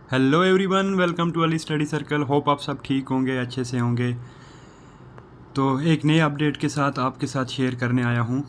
Hello everyone, welcome to Ali study circle. Hope आप सब ठीक होंगे, अच्छे से होंगे। तो एक नए अपडेट के साथ आपके साथ शेयर करने आया हूँ,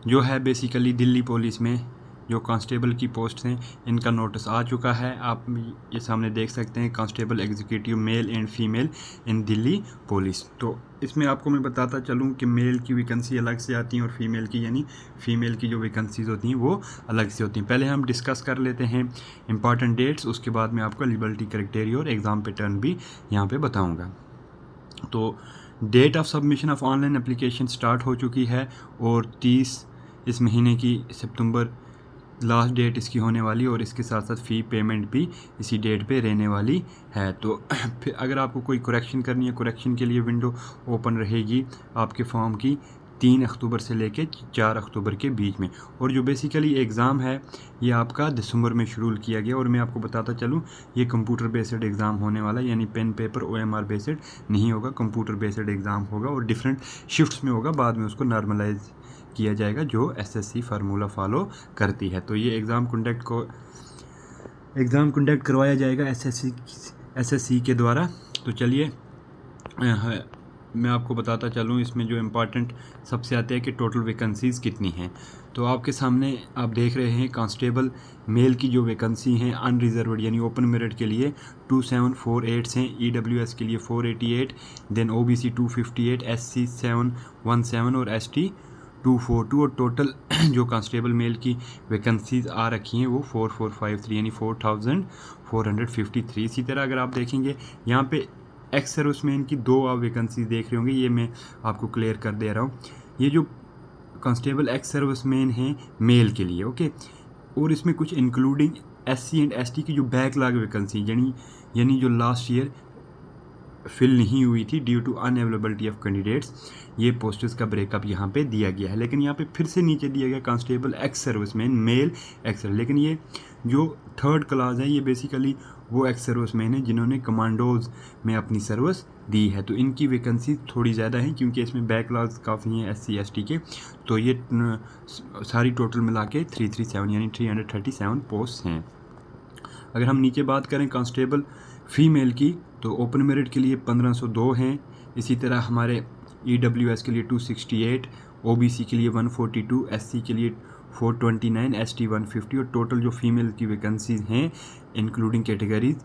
जो है बेसिकली दिल्ली पुलिस में जो कांस्टेबल की पोस्ट हैं, इनका नोटिस आ चुका है। आप ये सामने देख सकते हैं, constable executive male and female in Delhi police. तो इसमें आपको मैं बताता चलूँ कि मेल की वैकेंसी अलग से आती हैं और फीमेल की यानी फीमेल की जो वैकेंसीज होती हैं वो अलग से होती हैं। पहले हम डिस्कस कर लेते हैं इंपॉर्टेंट डेट्स, उसके बाद मैं आपको एलिजिबिलिटी क्राइटेरिया और एग्ज़ाम पैटर्न भी यहाँ पे बताऊँगा। तो date of submission of online application start हो चुकी है और 30 इस महीने की सितंबर लास्ट डेट इसकी होने वाली, और इसके साथ साथ फ़ी पेमेंट भी इसी डेट पे रहने वाली है। तो फिर अगर आपको कोई करेक्शन करनी है, करेक्शन के लिए विंडो ओपन रहेगी आपके फॉर्म की 3 अक्टूबर से लेके 4 अक्टूबर के बीच में। और जो बेसिकली एग्ज़ाम है ये आपका दिसंबर में शुरू किया गया। और मैं आपको बताता चलूँ, ये कंप्यूटर बेस्ड एग्ज़ाम होने वाला है, यानी पेन पेपर OMR बेस्ड नहीं होगा, कंप्यूटर बेस्ड एग्ज़ाम होगा और डिफरेंट शिफ्ट्स में होगा। बाद में उसको नॉर्मलाइज किया जाएगा जो SSC फार्मूला फॉलो करती है। तो ये एग्ज़ाम कंडक्ट करवाया जाएगा SSC के द्वारा। तो चलिए मैं आपको बताता चलूँ, इसमें जो इम्पॉर्टेंट सबसे आते हैं कि टोटल वैकेंसीज़ कितनी हैं। तो आपके सामने आप देख रहे हैं कांस्टेबल मेल की जो वैकेंसी हैं अनरिजर्वड यानी ओपन मेरिट के लिए 2748 हैं, EWS के लिए 488, देन OBC 258, SC 717 और ST 242। और टोटल जो कांस्टेबल मेल की वैकेंसीज आ रखी हैं वो 4453 यानी 4453। इसी तरह अगर आप देखेंगे यहाँ पे एक्स सर्विसमैन की 2 आप वैकेंसी देख रहे होंगे, ये मैं आपको क्लियर कर दे रहा हूँ। ये जो कांस्टेबल एक्स सर्विसमैन हैं मेल के लिए, ओके, और इसमें कुछ इंक्लूडिंग SC एंड ST की जो बैकलॉग वैकेंसी यानी जो लास्ट ईयर फिल नहीं हुई थी due to unavailability of candidates, ये पोस्ट्स का ब्रेकअप यहाँ पे दिया गया है। लेकिन यहाँ पे फिर से नीचे दिया गया constable ex serviceman male ex, लेकिन ये जो थर्ड क्लास है ये बेसिकली वो एक्स सर्विसमैन है जिन्होंने कमांडोज में अपनी सर्विस दी है। तो इनकी वैकेंसी थोड़ी ज़्यादा है क्योंकि इसमें बैकलॉग्स काफ़ी हैं SC ST के। तो ये सारी टोटल मिला के 337 यानी 337 पोस्ट हैं। अगर हम नीचे बात करें कांस्टेबल फीमेल की, तो ओपन मेरिट के लिए 1502 हैं। इसी तरह हमारे EWS के लिए 268, OBC के लिए 142, SC के लिए 429, ST 150 और टोटल जो फीमेल की वैकेंसीज हैं इंक्लूडिंग कैटेगरीज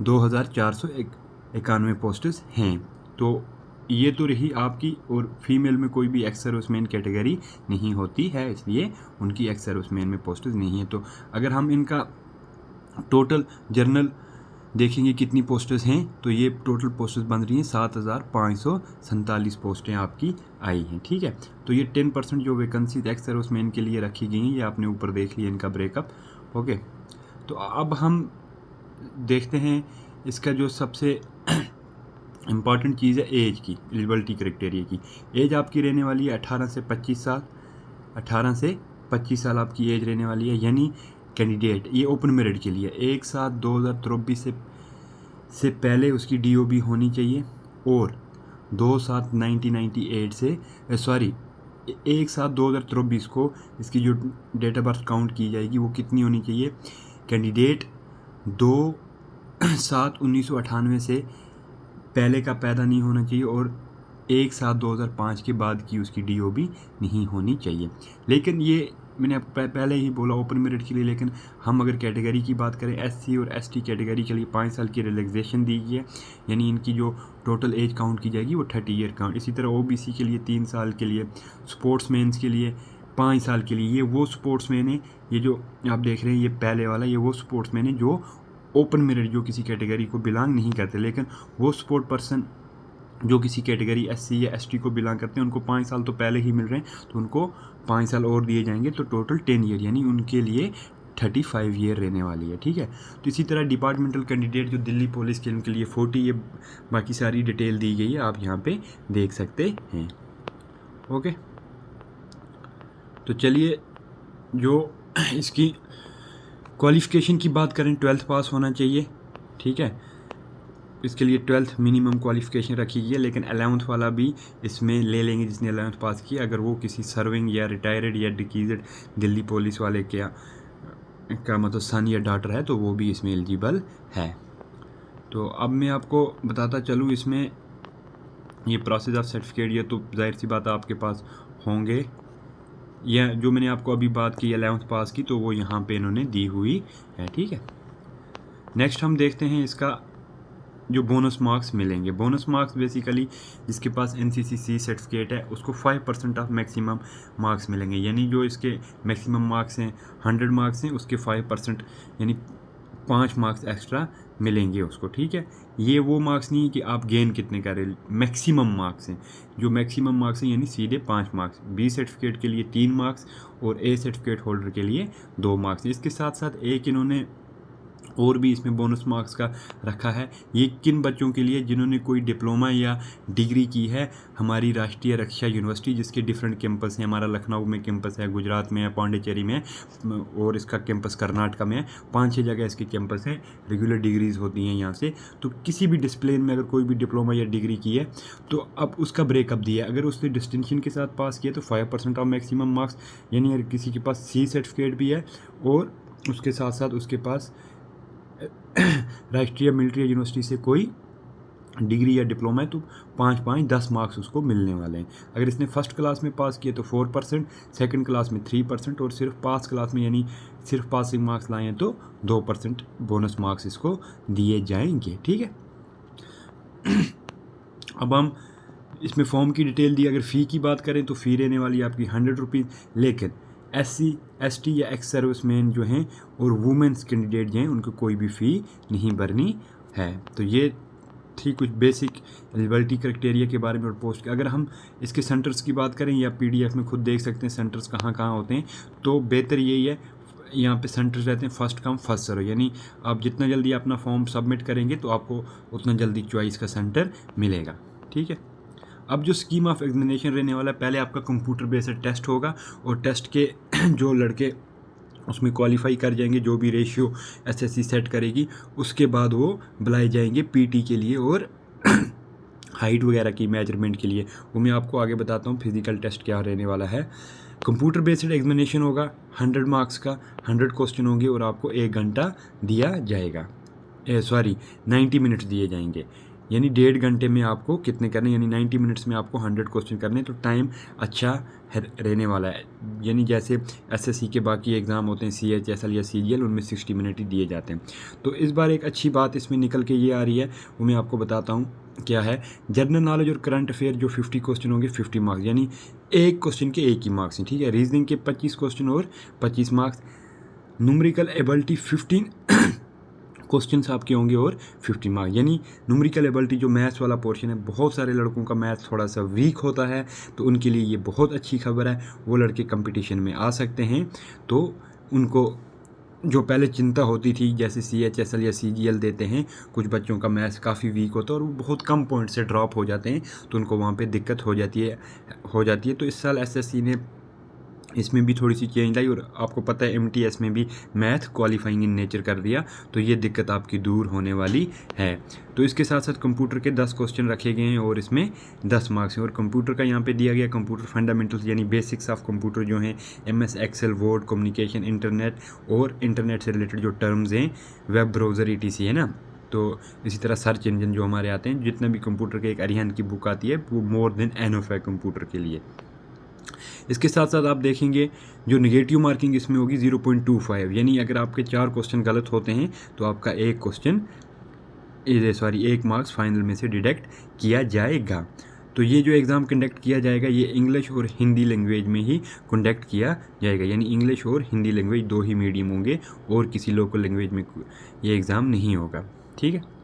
2491 पोस्ट्स हैं। तो ये तो रही आपकी, और फीमेल में कोई भी एक्स सर्विसमैन कैटेगरी नहीं होती है, इसलिए उनकी एक्स सर्विसमैन में पोस्ट्स नहीं है। तो अगर हम इनका टोटल जर्नल देखेंगे कितनी पोस्टेस हैं, तो ये टोटल पोस्टेस बन रही हैं 7547 पोस्टें आपकी आई हैं। ठीक है, तो ये 10% जो वैकेंसी एक्स सर्विसमैन के लिए रखी गई हैं, ये आपने ऊपर देख लिया इनका ब्रेकअप। ओके, तो अब हम देखते हैं इसका जो सबसे इम्पॉर्टेंट चीज़ है एज की, एलिजिबिलिटी क्राइटेरिया की। एज आपकी रहने वाली है 18 से 25 साल। 18 से 25 साल आपकी एज रहने वाली है, यानी कैंडिडेट ये ओपन मेरिट के लिए 1/7/2023 से पहले उसकी DOB होनी चाहिए, और 2/7/1998 से 1/7/2023 को इसकी जो डेट ऑफ बर्थ काउंट की जाएगी वो कितनी होनी चाहिए। कैंडिडेट 2/7/1998 से पहले का पैदा नहीं होना चाहिए और 1/7/2005 के बाद की उसकी DOB नहीं होनी चाहिए। लेकिन ये मैंने पहले ही बोला ओपन मेरिट के लिए, लेकिन हम अगर कैटेगरी की बात करें SC और ST कैटेगरी के लिए 5 साल की रिलैक्सेशन दी गई है, यानी इनकी जो टोटल एज काउंट की जाएगी वो 30 ईयर काउंट। इसी तरह OBC के लिए 3 साल के लिए, स्पोर्ट्समैन्स के लिए 5 साल के लिए। ये वो स्पोर्ट्समैन है, ये जो आप देख रहे हैं ये पहले वाला, ये वो स्पोर्ट्समैन है जो ओपन मेरिट जो किसी कैटेगरी को बिलोंग नहीं करते, लेकिन वो स्पोर्ट पर्सन जो किसी कैटेगरी SC या ST को बिलोंग करते हैं उनको 5 साल तो पहले ही मिल रहे हैं, तो उनको 5 साल और दिए जाएंगे, तो टोटल 10 ईयर यानी उनके लिए 35 ईयर रहने वाली है। ठीक है, तो इसी तरह डिपार्टमेंटल कैंडिडेट जो दिल्ली पुलिस के उनके लिए 40, ये बाकी सारी डिटेल दी गई है, आप यहाँ पे देख सकते हैं। ओके, तो चलिए जो इसकी क्वालिफ़िकेशन की बात करें, 12th पास होना चाहिए। ठीक है, इसके लिए 12th मिनिमम क्वालिफ़िकेशन रखी गई है, लेकिन 11th वाला भी इसमें ले लेंगे जिसने 11th पास किया, अगर वो किसी सर्विंग या रिटायर्ड या डिक्रीज्ड दिल्ली पुलिस वाले क्या का मतलब सन या डॉटर है तो वो भी इसमें एलिजिबल है। तो अब मैं आपको बताता चलूँ इसमें ये प्रोसेस ऑफ सर्टिफिकेट, ये तो जाहिर सी बात है आपके पास होंगे, या जो मैंने आपको अभी बात की 11th पास की तो वो यहाँ पे इन्होंने दी हुई है। ठीक है, नेक्स्ट हम देखते हैं इसका जो बोनस मार्क्स मिलेंगे। बोनस मार्क्स बेसिकली जिसके पास NCCC सर्टिफिकेट है उसको 5% ऑफ मैक्सिमम मार्क्स मिलेंगे, यानी जो इसके मैक्सिमम मार्क्स हैं 100 मार्क्स हैं उसके 5% यानी 5 मार्क्स एक्स्ट्रा मिलेंगे उसको। ठीक है, ये वो मार्क्स नहीं है कि आप गेन कितने करें, मैक्सिमम मार्क्स हैं, जो मैक्सिमम मार्क्स हैं यानी सीधे 5 मार्क्स। B सर्टिफिकेट के लिए 3 मार्क्स और A सर्टिफिकेट होल्डर के लिए 2 मार्क्स। इसके साथ साथ एक इन्होंने और भी इसमें बोनस मार्क्स का रखा है। ये किन बच्चों के लिए, जिन्होंने कोई डिप्लोमा या डिग्री की है हमारी राष्ट्रीय रक्षा यूनिवर्सिटी, जिसके डिफरेंट कैंपस हैं। हमारा लखनऊ में कैंपस है, गुजरात में है, पांडिचेरी में है और इसका कैंपस कर्नाटका में है। 5-6 जगह इसके कैंपस है, रेगुलर डिग्रीज होती हैं यहाँ से। तो किसी भी डिसिप्लिन में अगर कोई भी डिप्लोमा या डिग्री की है तो अब उसका ब्रेकअप दिया है। अगर उसने डिस्टिंक्शन के साथ पास किया तो 5% ऑफ मैक्सिमम मार्क्स, यानी अगर किसी के पास C सर्टिफिकेट भी है और उसके साथ साथ उसके पास राष्ट्रीय मिलिट्री यूनिवर्सिटी से कोई डिग्री या डिप्लोमा है तो 5-5 10 मार्क्स उसको मिलने वाले हैं। अगर इसने फर्स्ट क्लास में पास किया तो 4%, सेकंड क्लास में 3% और सिर्फ पास क्लास में यानी सिर्फ पासिंग मार्क्स लाए हैं तो 2% बोनस मार्क्स इसको दिए जाएंगे। ठीक है, अब हम इसमें फॉर्म की डिटेल दी। अगर फ़ी की बात करें तो फ़ी रहने वाली आपकी 100 रुपीज़, लेकिन SC ST या एक्स सर्विसमैन जो हैं और वुमेंस कैंडिडेट जो हैं उनको कोई भी फ़ी नहीं भरनी है। तो ये थी कुछ बेसिक एलिजिबिलिटी क्राइटेरिया के बारे में और पोस्ट के। अगर हम इसके सेंटर्स की बात करें या PDF में खुद देख सकते हैं सेंटर्स कहाँ कहाँ होते हैं, तो बेहतर यही है यहाँ पे सेंटर्स रहते हैं फर्स्ट कम फर्स्ट सर्व, यानी आप जितना जल्दी अपना फॉर्म सबमिट करेंगे तो आपको उतना जल्दी चॉइस का सेंटर मिलेगा। ठीक है, अब जो स्कीम ऑफ एग्जामिनेशन रहने वाला है, पहले आपका कंप्यूटर बेस्ड टेस्ट होगा और टेस्ट के जो लड़के उसमें क्वालिफाई कर जाएंगे, जो भी रेशियो SSC सेट करेगी, उसके बाद वो बुलाए जाएंगे PT के लिए और हाइट वगैरह की मेजरमेंट के लिए। वो मैं आपको आगे बताता हूँ फिजिकल टेस्ट क्या रहने वाला है। कंप्यूटर बेस्ड एग्जामिनेशन होगा, 100 मार्क्स का 100 क्वेश्चन होंगे और आपको 1 घंटा दिया जाएगा, 90 मिनट दिए जाएंगे, यानी 1.5 घंटे में आपको कितने करने, यानी 90 मिनट्स में आपको 100 क्वेश्चन करने। तो टाइम अच्छा रहने वाला है, यानी जैसे SSC के बाकी एग्ज़ाम होते हैं CHSL या CGL, उनमें 60 मिनट ही दिए जाते हैं। तो इस बार एक अच्छी बात इसमें निकल के ये आ रही है, वो मैं आपको बताता हूँ क्या है। जनरल नॉलेज और करंट अफेयर जो 50 क्वेश्चन होंगे 50 मार्क्स, यानी एक क्वेश्चन के 1 ही मार्क्स हैं। ठीक है, रीजनिंग के 25 क्वेश्चन और 25 मार्क्स, न्यूमेरिकल एबिलिटी 15 क्वेश्चंस आपके होंगे और 50 मार्क्स, यानी न्यूमेरिकल एबिलिटी जो मैथ्स वाला पोर्शन है, बहुत सारे लड़कों का मैथ्स थोड़ा सा वीक होता है, तो उनके लिए ये बहुत अच्छी खबर है। वो लड़के कंपटीशन में आ सकते हैं। तो उनको जो पहले चिंता होती थी, जैसे CHSL या CGL देते हैं, कुछ बच्चों का मैथ्स काफ़ी वीक होता है और वो बहुत कम पॉइंट से ड्रॉप हो जाते हैं, तो उनको वहाँ पे दिक्कत हो जाती है। तो इस साल SSC ने इसमें भी थोड़ी सी चेंज लाई और आपको पता है MTS में भी मैथ क्वालिफाइंग इन नेचर कर दिया, तो ये दिक्कत आपकी दूर होने वाली है। तो इसके साथ साथ कंप्यूटर के 10 क्वेश्चन रखे गए हैं और इसमें 10 मार्क्स हैं। और कंप्यूटर का यहाँ पे दिया गया कंप्यूटर फंडामेंटल्स यानी बेसिक्स ऑफ कंप्यूटर जो हैं MS Excel word communication internet और इंटरनेट से रिलेटेड जो टर्म्स हैं वेब ब्राउज़र ETC है ना, तो इसी तरह सर्च इंजन जो हमारे आते हैं, जितना भी कंप्यूटर के एक अरिहंत की बुक आती है वो मोर देन एनफ है कंप्यूटर के लिए। इसके साथ साथ आप देखेंगे जो नेगेटिव मार्किंग इसमें होगी 0.25, यानी अगर आपके 4 क्वेश्चन गलत होते हैं तो आपका एक मार्क्स फाइनल में से डिडक्ट किया जाएगा। तो ये जो एग्ज़ाम कंडक्ट किया जाएगा ये इंग्लिश और हिंदी लैंग्वेज में ही कंडक्ट किया जाएगा, यानी इंग्लिश और हिंदी लैंग्वेज 2 ही मीडियम होंगे और किसी लोकल लैंग्वेज में ये एग्ज़ाम नहीं होगा। ठीक है,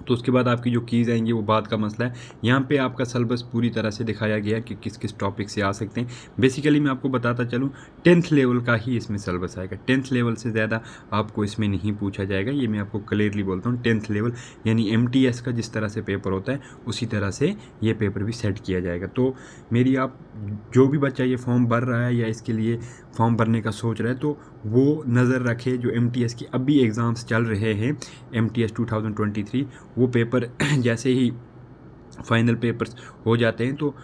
तो उसके बाद आपकी जो कीज़ आएंगी वो बात का मसला है। यहाँ पे आपका सिलेबस पूरी तरह से दिखाया गया कि किस किस टॉपिक से आ सकते हैं। बेसिकली मैं आपको बताता चलूँ 10th लेवल का ही इसमें सिलेबस आएगा, 10th लेवल से ज़्यादा आपको इसमें नहीं पूछा जाएगा, ये मैं आपको क्लियरली बोलता हूँ। 10th लेवल यानी MTS का जिस तरह से पेपर होता है उसी तरह से ये पेपर भी सेट किया जाएगा। तो मेरी आप जो भी बच्चा ये फॉर्म भर रहा है या इसके लिए फॉर्म भरने का सोच रहा है तो वो नज़र रखे जो MTS की अभी एग्ज़ाम्स चल रहे हैं, MTS 2023, वो पेपर जैसे ही फाइनल पेपर्स हो जाते हैं तो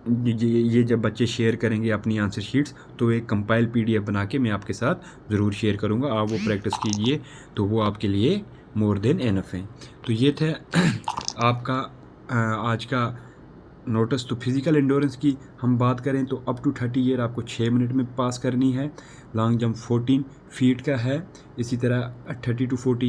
ये जब बच्चे शेयर करेंगे अपनी आंसर शीट्स तो एक कंपाइल पीडीएफ बना के मैं आपके साथ ज़रूर शेयर करूँगा। आप वो प्रैक्टिस कीजिए तो वो आपके लिए मोर देन एनफ है। तो ये थे आपका आज का नोटिस। तो फिज़िकल एंडोरेंस की हम बात करें तो अप टू 30 ईयर आपको 6 मिनट में पास करनी है। लॉन्ग जंप 14 फीट का है। इसी तरह 30 to 40 ईयर